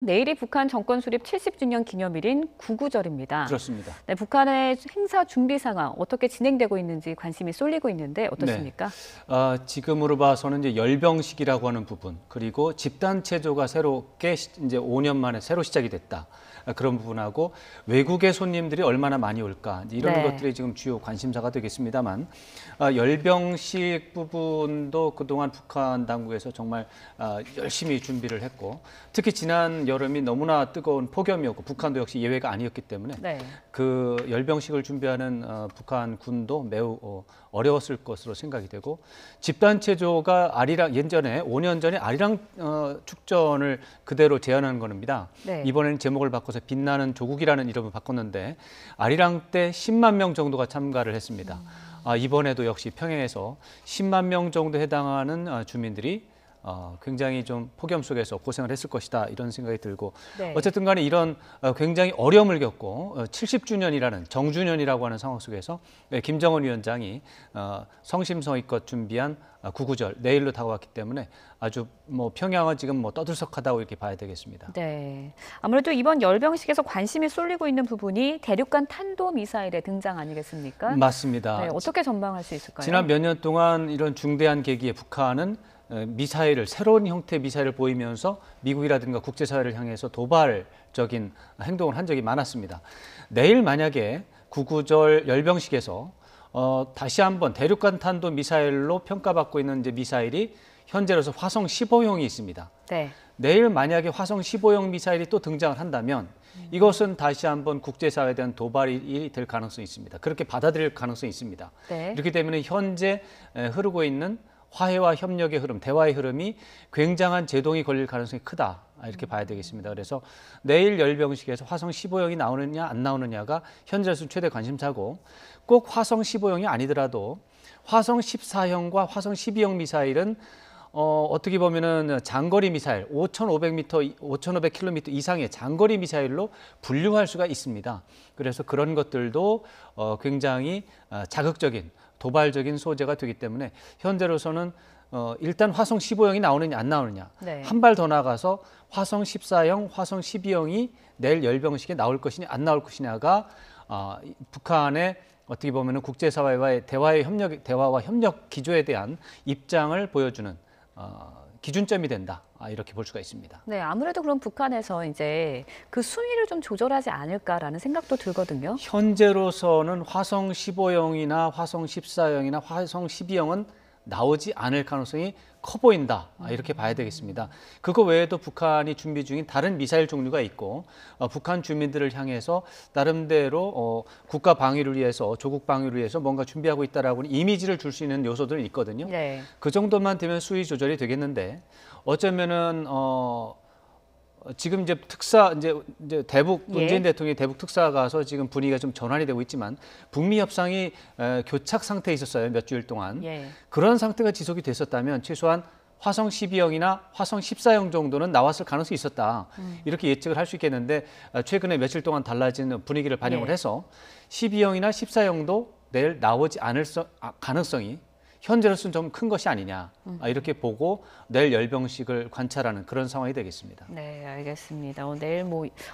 내일이 북한 정권 수립 70주년 기념일인 구구절입니다. 그렇습니다. 네, 북한의 행사 준비 상황 어떻게 진행되고 있는지 관심이 쏠리고 있는데 어떻습니까? 지금으로 봐서는 이제 열병식이라고 하는 부분, 그리고 집단 체조가 새롭게 이제 5년 만에 새로 시작이 됐다. 그런 부분하고 외국의 손님들이 얼마나 많이 올까 이런 것들이 지금 주요 관심사가 되겠습니다만, 열병식 부분도 그동안 북한 당국에서 정말 열심히 준비를 했고, 특히 지난 여름이 너무나 뜨거운 폭염이었고 북한도 역시 예외가 아니었기 때문에 그 열병식을 준비하는 북한 군도 매우 어려웠을 것으로 생각이 되고, 집단 체조가 예전에 5년 전에 아리랑 축전을 그대로 재현한 겁니다. 이번에는 제목을 바꿔서 빛나는 조국이라는 이름을 바꿨는데 아리랑 때 10만 명 정도가 참가를 했습니다. 이번에도 역시 평양에서 10만 명 정도 해당하는 주민들이 굉장히 좀 폭염 속에서 고생을 했을 것이다 이런 생각이 들고, 어쨌든 간에 이런 굉장히 어려움을 겪고 70주년이라는 정주년이라고 하는 상황 속에서 김정은 위원장이 성심성의껏 준비한 구구절 내일로 다가왔기 때문에 아주 평양은 지금 떠들썩하다고 이렇게 봐야 되겠습니다. 네, 아무래도 이번 열병식에서 관심이 쏠리고 있는 부분이 대륙간 탄도미사일의 등장 아니겠습니까? 맞습니다. 네, 어떻게 전망할 수 있을까요? 지난 몇 년 동안 이런 중대한 계기에 북한은 새로운 형태의 미사일을 보이면서 미국이라든가 국제사회를 향해서 도발적인 행동을 한 적이 많았습니다. 내일 만약에 구구절 열병식에서 다시 한번 대륙간 탄도 미사일로 평가받고 있는 이제 미사일이 현재로서 화성 15형이 있습니다. 내일 만약에 화성 15형 미사일이 또 등장을 한다면 이것은 다시 한번 국제사회에 대한 도발이 될 가능성이 있습니다. 그렇게 받아들일 가능성이 있습니다. 그렇기 때문에 현재 흐르고 있는 화해와 협력의 흐름, 대화의 흐름이 굉장한 제동이 걸릴 가능성이 크다 이렇게 봐야 되겠습니다. 그래서 내일 열병식에서 화성 15형이 나오느냐 안 나오느냐가 현재로서 최대 관심사고, 꼭 화성 15형이 아니더라도 화성 14형과 화성 12형 미사일은 어떻게 보면은 장거리 미사일 5,500km 이상의 장거리 미사일로 분류할 수가 있습니다. 그래서 그런 것들도 굉장히 자극적인 도발적인 소재가 되기 때문에 현재로서는 일단 화성 15형이 나오느냐 안 나오느냐, 한 발 더 나가서 화성 14형, 화성 12형이 내일 열병식에 나올 것이냐 안 나올 것이냐가 북한의 어떻게 보면은 국제사회와의 대화와 협력 기조에 대한 입장을 보여주는 기준점이 된다 이렇게 볼 수가 있습니다. 네, 아무래도 그럼 북한에서 이제 그 순위를 좀 조절하지 않을까라는 생각도 들거든요. 현재로서는 화성 15형이나 화성 14형이나 화성 12형은 나오지 않을 가능성이 커 보인다 이렇게 봐야 되겠습니다. 그거 외에도 북한이 준비 중인 다른 미사일 종류가 있고, 북한 주민들을 향해서 나름대로 국가 방위를 위해서, 조국 방위를 위해서 뭔가 준비하고 있다라고 이미지를 줄 수 있는 요소들이 있거든요. 그 정도만 되면 수위 조절이 되겠는데, 어쩌면은 지금 이제 대북 문재인 대통령이 대북 특사 가서 지금 분위기가 좀 전환이 되고 있지만 북미 협상이 교착 상태에 있었어요, 몇 주일 동안. 그런 상태가 지속이 됐었다면 최소한 화성 12형이나 화성 14형 정도는 나왔을 가능성이 있었다 이렇게 예측을 할 수 있겠는데, 최근에 며칠 동안 달라진 분위기를 반영을 해서 12형이나 14형도 내일 나오지 않을 가능성이 현재로서는 좀 큰 것이 아니냐 이렇게 보고 내일 열병식을 관찰하는 그런 상황이 되겠습니다. 네, 알겠습니다. 내일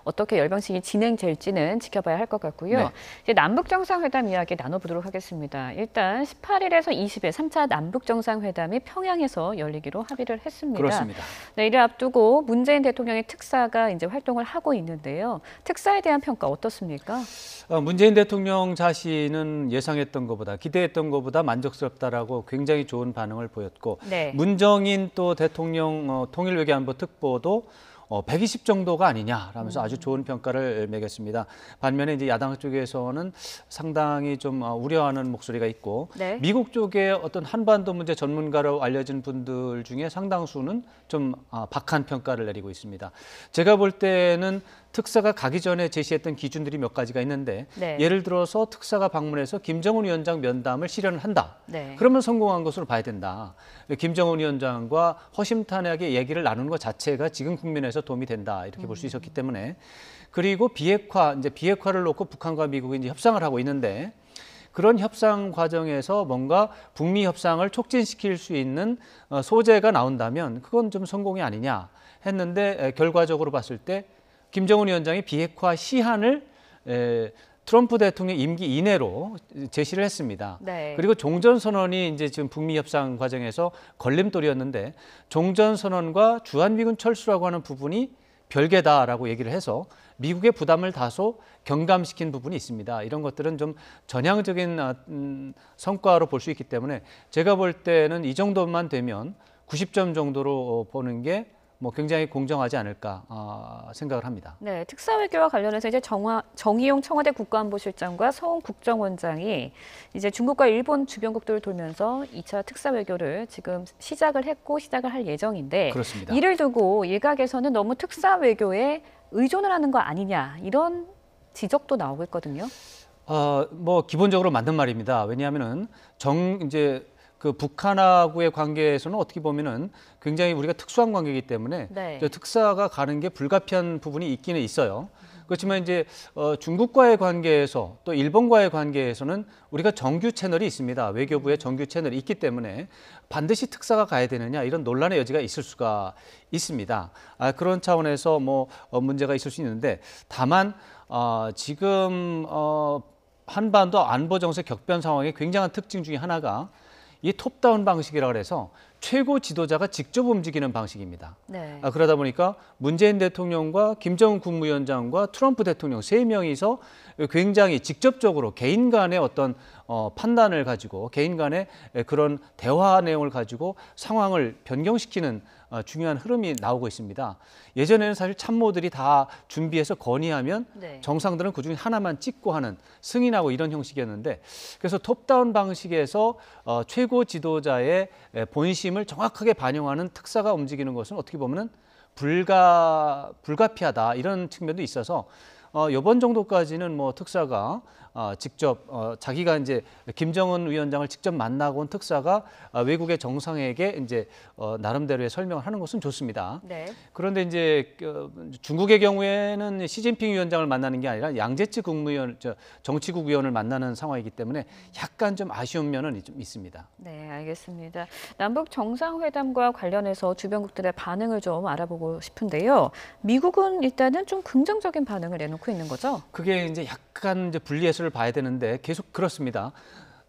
어떻게 열병식이 진행될지는 지켜봐야 할 것 같고요. 이제 남북 정상회담 이야기 나눠보도록 하겠습니다. 일단 18일에서 20일 3차 남북 정상회담이 평양에서 열리기로 합의를 했습니다. 그렇습니다. 네, 이를 앞두고 문재인 대통령의 특사가 이제 활동을 하고 있는데요. 특사에 대한 평가 어떻습니까? 문재인 대통령 자신은 예상했던 것보다, 기대했던 것보다 만족스럽다라고 굉장히 좋은 반응을 보였고, 문정인 또 대통령 통일외교안보 특보도 120 정도가 아니냐라면서 아주 좋은 평가를 매겼습니다. 반면에 이제 야당 쪽에서는 상당히 좀 우려하는 목소리가 있고, 미국 쪽에 어떤 한반도 문제 전문가로 알려진 분들 중에 상당수는 좀 박한 평가를 내리고 있습니다. 제가 볼 때는 특사가 가기 전에 제시했던 기준들이 몇 가지가 있는데, 예를 들어서 특사가 방문해서 김정은 위원장 면담을 실현한다. 그러면 성공한 것으로 봐야 된다. 김정은 위원장과 허심탄회하게 얘기를 나누는 것 자체가 지금 국면에서 도움이 된다 이렇게 볼 수 있었기 때문에, 그리고 비핵화를 놓고 북한과 미국이 이제 협상을 하고 있는데, 그런 협상 과정에서 뭔가 북미 협상을 촉진시킬 수 있는 소재가 나온다면 그건 좀 성공이 아니냐 했는데 결과적으로 봤을 때 김정은 위원장이 비핵화 시한을 트럼프 대통령 임기 이내로 제시를 했습니다. 네. 그리고 종전선언이 이제 지금 북미 협상 과정에서 걸림돌이었는데 종전선언과 주한미군 철수라고 하는 부분이 별개다라고 얘기를 해서 미국의 부담을 다소 경감시킨 부분이 있습니다. 이런 것들은 좀 전향적인 성과로 볼 수 있기 때문에 제가 볼 때는 이 정도만 되면 90점 정도로 보는 게 뭐 굉장히 공정하지 않을까 생각을 합니다. 네, 특사외교와 관련해서 이제 정의용 청와대 국가안보실장과 서훈 국정원장이 이제 중국과 일본 주변국들을 돌면서 2차 특사외교를 지금 시작을 할 예정인데 그렇습니다. 이를 두고 일각에서는 너무 특사외교에 의존을 하는 거 아니냐 이런 지적도 나오고 있거든요. 뭐 기본적으로 맞는 말입니다. 왜냐하면은 이제 그 북한하고의 관계에서는 어떻게 보면은 굉장히 우리가 특수한 관계이기 때문에 네. 특사가 가는 게 불가피한 부분이 있기는 있어요. 그렇지만 이제 중국과의 관계에서 또 일본과의 관계에서는 우리가 정규 채널이 있습니다. 외교부의 정규 채널이 있기 때문에 반드시 특사가 가야 되느냐 이런 논란의 여지가 있을 수가 있습니다. 그런 차원에서 뭐 문제가 있을 수 있는데 다만 지금 한반도 안보 정세 격변 상황의 굉장한 특징 중에 하나가 이 톱다운 방식이라고 해서 최고 지도자가 직접 움직이는 방식입니다. 네. 그러다 보니까 문재인 대통령과 김정은 국무위원장과 트럼프 대통령 세 명이서 굉장히 직접적으로 개인 간의 어떤 판단을 가지고 개인 간의 그런 대화 내용을 가지고 상황을 변경시키는 중요한 흐름이 나오고 있습니다. 예전에는 사실 참모들이 다 준비해서 건의하면 네. 정상들은 그중에 하나만 찍고 하는 승인하고 이런 형식이었는데 그래서 톱다운 방식에서 최고 지도자의 본심을 정확하게 반영하는 특사가 움직이는 것은 어떻게 보면은 불가피하다 이런 측면도 있어서 이번 정도까지는 뭐 특사가 직접 자기가 이제 김정은 위원장을 직접 만나고 온 특사가 외국의 정상에게 이제 나름대로의 설명을 하는 것은 좋습니다. 네. 그런데 이제 중국의 경우에는 시진핑 위원장을 만나는 게 아니라 양재치 정치국 위원을 만나는 상황이기 때문에 약간 좀 아쉬운 면은 좀 있습니다. 네, 알겠습니다. 남북 정상회담과 관련해서 주변국들의 반응을 좀 알아보고 싶은데요. 미국은 일단은 좀 긍정적인 반응을 내놓고 있는 거죠? 그게 이제 약간 이제 분리해서를 봐야 되는데 계속 그렇습니다.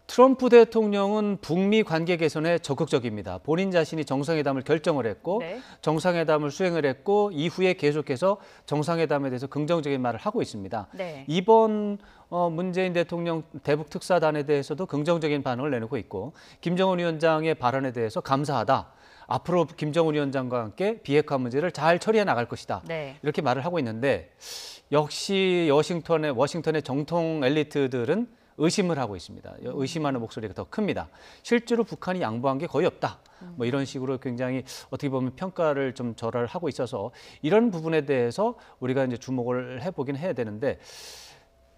트럼프 대통령은 북미 관계 개선에 적극적입니다. 본인 자신이 정상회담을 결정을 했고 네. 정상회담을 수행을 했고 이후에 계속해서 정상회담에 대해서 긍정적인 말을 하고 있습니다. 네. 이번 문재인 대통령 대북 특사단에 대해서도 긍정적인 반응을 내놓고 있고 김정은 위원장의 발언에 대해서 감사하다. 앞으로 김정은 위원장과 함께 비핵화 문제를 잘 처리해 나갈 것이다. 네. 이렇게 말을 하고 있는데 역시 워싱턴의 정통 엘리트들은 의심을 하고 있습니다. 의심하는 목소리가 더 큽니다. 실제로 북한이 양보한 게 거의 없다. 뭐 이런 식으로 굉장히 어떻게 보면 평가를 좀 절하를 하고 있어서 이런 부분에 대해서 우리가 이제 주목을 해보긴 해야 되는데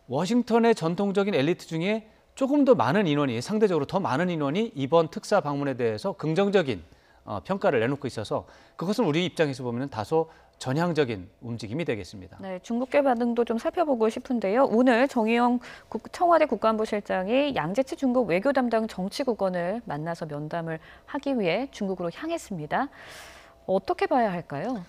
워싱턴의 전통적인 엘리트 중에 조금 더 많은 인원이 상대적으로 더 많은 인원이 이번 특사 방문에 대해서 긍정적인 평가를 내놓고 있어서 그것은 우리 입장에서 보면 다소 전향적인 움직임이 되겠습니다. 네, 중국계 반응도 좀 살펴보고 싶은데요. 오늘 정의용 청와대 국가안보실장이 양재치 중국 외교 담당 정치국원을 만나서 면담을 하기 위해 중국으로 향했습니다. 어떻게 봐야 할까요?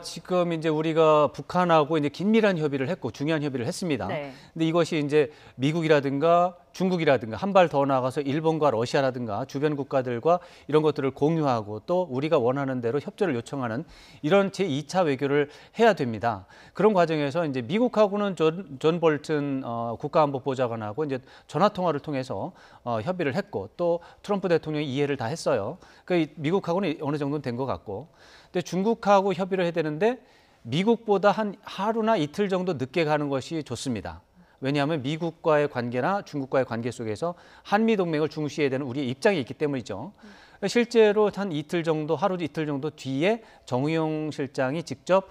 지금 이제 우리가 북한하고 이제 긴밀한 협의를 했고 중요한 협의를 했습니다. 네. 근데 이것이 이제 미국이라든가 중국이라든가 한 발 더 나아가서 일본과 러시아라든가 주변 국가들과 이런 것들을 공유하고 또 우리가 원하는 대로 협조를 요청하는 이런 제2차 외교를 해야 됩니다. 그런 과정에서 이제 미국하고는 존 볼튼 국가안보보좌관하고 이제 전화 통화를 통해서 협의를 했고 또 트럼프 대통령이 이해를 다 했어요. 그 미국하고는 어느 정도는 된 것 같고. 근데 중국하고 협의를 해야 되는데 미국보다 한 하루나 이틀 정도 늦게 가는 것이 좋습니다. 왜냐하면 미국과의 관계나 중국과의 관계 속에서 한미동맹을 중시해야 되는 우리의 입장이 있기 때문이죠. 실제로 한 이틀 정도, 하루 이틀 정도 뒤에 정의용 실장이 직접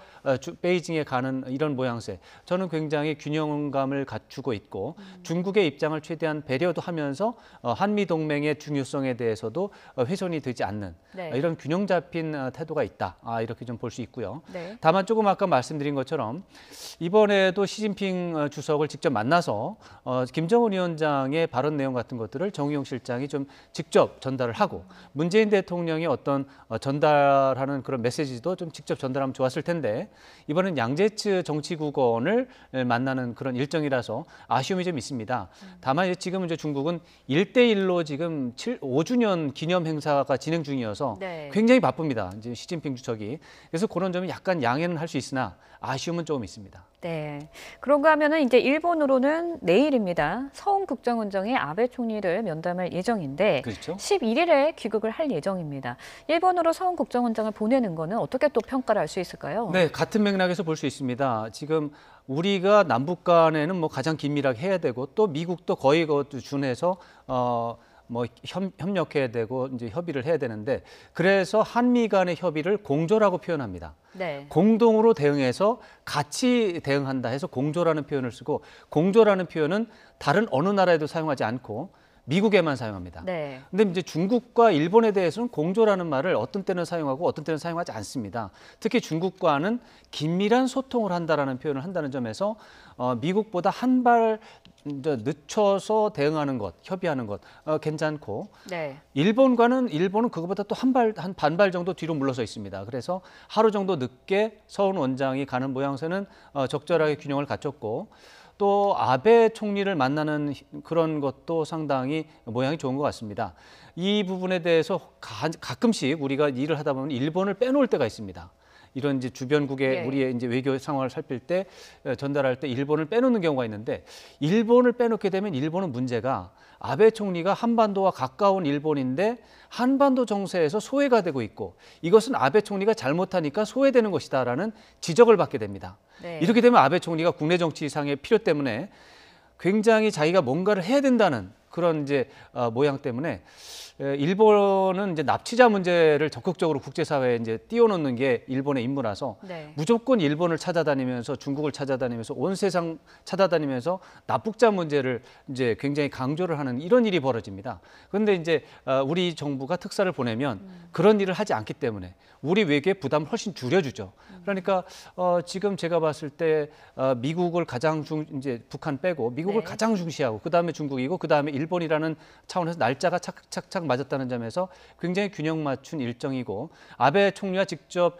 베이징에 가는 이런 모양새. 저는 굉장히 균형감을 갖추고 있고 중국의 입장을 최대한 배려도 하면서 한미 동맹의 중요성에 대해서도 훼손이 되지 않는 네. 이런 균형 잡힌 태도가 있다. 이렇게 좀 볼 수 있고요. 네. 다만 조금 아까 말씀드린 것처럼 이번에도 시진핑 주석을 직접 만나서 김정은 위원장의 발언 내용 같은 것들을 정의용 실장이 좀 직접 전달을 하고 문재인 대통령이 어떤 전달하는 그런 메시지도 좀 직접 전달하면 좋았을 텐데 이번엔 양제츠 정치국원을 만나는 그런 일정이라서 아쉬움이 좀 있습니다. 다만 이제 지금 이제 중국은 1대1로 지금 5주년 기념 행사가 진행 중이어서 네. 굉장히 바쁩니다. 이제 시진핑 주석이. 그래서 그런 점이 약간 양해는 할 수 있으나 아쉬움은 조금 있습니다. 네. 그런가 하면은 이제 일본으로는 내일입니다. 서훈 국정원장이 아베 총리를 면담할 예정인데 그렇죠. 11일에 귀국을 할 예정입니다. 일본으로 서훈 국정원장을 보내는 거는 어떻게 또 평가를 할 수 있을까요? 네, 같은 맥락에서 볼 수 있습니다. 지금 우리가 남북 간에는 뭐 가장 긴밀하게 해야 되고 또 미국도 거의 그것도 준해서 뭐 협력해야 되고 이제 협의를 해야 되는데 그래서 한미 간의 협의를 공조라고 표현합니다. 네. 공동으로 대응해서 같이 대응한다 해서 공조라는 표현을 쓰고 공조라는 표현은 다른 어느 나라에도 사용하지 않고 미국에만 사용합니다. 네. 근데 이제 중국과 일본에 대해서는 공조라는 말을 어떤 때는 사용하고 어떤 때는 사용하지 않습니다. 특히 중국과는 긴밀한 소통을 한다라는 표현을 한다는 점에서 미국보다 한 발 늦춰서 대응하는 것, 협의하는 것 괜찮고 네. 일본은 그것보다 또 한 반발 정도 뒤로 물러서 있습니다. 그래서 하루 정도 늦게 서훈 원장이 가는 모양새는 적절하게 균형을 갖췄고 또 아베 총리를 만나는 그런 것도 상당히 모양이 좋은 것 같습니다. 이 부분에 대해서 가끔씩 우리가 일을 하다 보면 일본을 빼놓을 때가 있습니다. 이런 이제 주변국의 예. 우리의 이제 외교 상황을 살필 때 전달할 때 일본을 빼놓는 경우가 있는데 일본을 빼놓게 되면 일본은 문제가 아베 총리가 한반도와 가까운 일본인데 한반도 정세에서 소외가 되고 있고 이것은 아베 총리가 잘못하니까 소외되는 것이다라는 지적을 받게 됩니다. 네. 이렇게 되면 아베 총리가 국내 정치상의 필요 때문에 굉장히 자기가 뭔가를 해야 된다는 그런 이제 모양 때문에 일본은 이제 납치자 문제를 적극적으로 국제사회에 이제 띄워놓는 게 일본의 임무라서 네. 무조건 일본을 찾아다니면서 중국을 찾아다니면서 온 세상 찾아다니면서 납북자 문제를 이제 굉장히 강조를 하는 이런 일이 벌어집니다. 그런데 이제 우리 정부가 특사를 보내면 그런 일을 하지 않기 때문에 우리 외교의 부담을 훨씬 줄여주죠. 그러니까 지금 제가 봤을 때 미국을 가장 이제 북한 빼고 미국을 네. 가장 중시하고 그 다음에 중국이고 그 다음에 일본이라는 차원에서 날짜가 착착착 맞았다는 점에서 굉장히 균형 맞춘 일정이고 아베 총리와 직접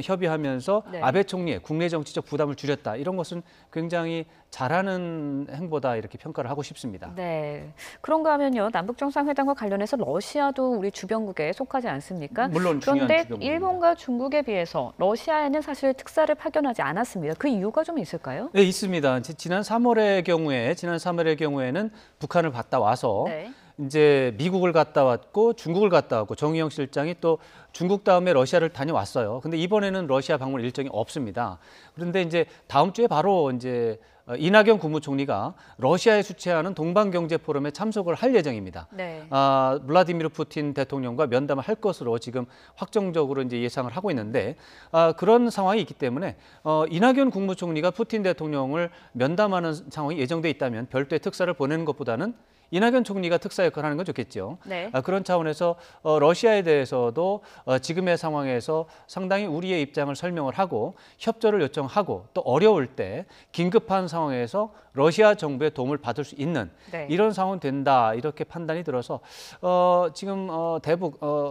협의하면서 네. 아베 총리의 국내 정치적 부담을 줄였다. 이런 것은 굉장히 잘하는 행보다 이렇게 평가를 하고 싶습니다. 네. 그런가 하면요. 남북 정상회담과 관련해서 러시아도 우리 주변국에 속하지 않습니까? 물론 중요한 그런데 주변국입니다. 일본과 중국에 비해서 러시아에는 사실 특사를 파견하지 않았습니다. 그 이유가 좀 있을까요? 네, 있습니다. 지난 3월의 경우에는 북한을 갔다 와서 네. 이제 미국을 갔다 왔고 중국을 갔다 왔고 정의용 실장이 또 중국 다음에 러시아를 다녀왔어요. 근데 이번에는 러시아 방문 일정이 없습니다. 그런데 이제 다음 주에 바로 이제 이낙연 국무총리가 러시아에 주최하는 동방경제 포럼에 참석을 할 예정입니다. 네. 블라디미르 푸틴 대통령과 면담을 할 것으로 지금 확정적으로 이제 예상을 하고 있는데 그런 상황이 있기 때문에 이낙연 국무총리가 푸틴 대통령을 면담하는 상황이 예정돼 있다면 별도의 특사를 보내는 것보다는 이낙연 총리가 특사 역할을 하는 건 좋겠죠. 네. 그런 차원에서 러시아에 대해서도 지금의 상황에서 상당히 우리의 입장을 설명을 하고 협조를 요청하고 또 어려울 때 긴급한 상황에서 러시아 정부의 도움을 받을 수 있는 네. 이런 상황은 된다 이렇게 판단이 들어서 지금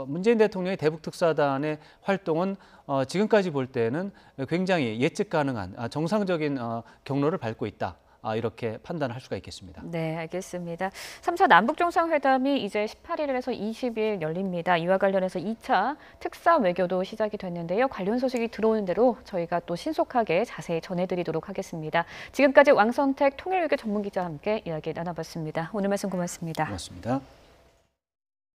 문재인 대통령의 대북 특사단의 활동은 지금까지 볼 때는 굉장히 예측 가능한 정상적인 경로를 밟고 있다. 이렇게 판단을 할 수가 있겠습니다. 네, 알겠습니다. 3차 남북정상회담이 이제 18일에서 20일 열립니다. 이와 관련해서 2차 특사 외교도 시작이 됐는데요. 관련 소식이 들어오는 대로 저희가 또 신속하게 자세히 전해드리도록 하겠습니다. 지금까지 왕선택 통일외교 전문기자와 함께 이야기 나눠봤습니다. 오늘 말씀 고맙습니다. 고맙습니다.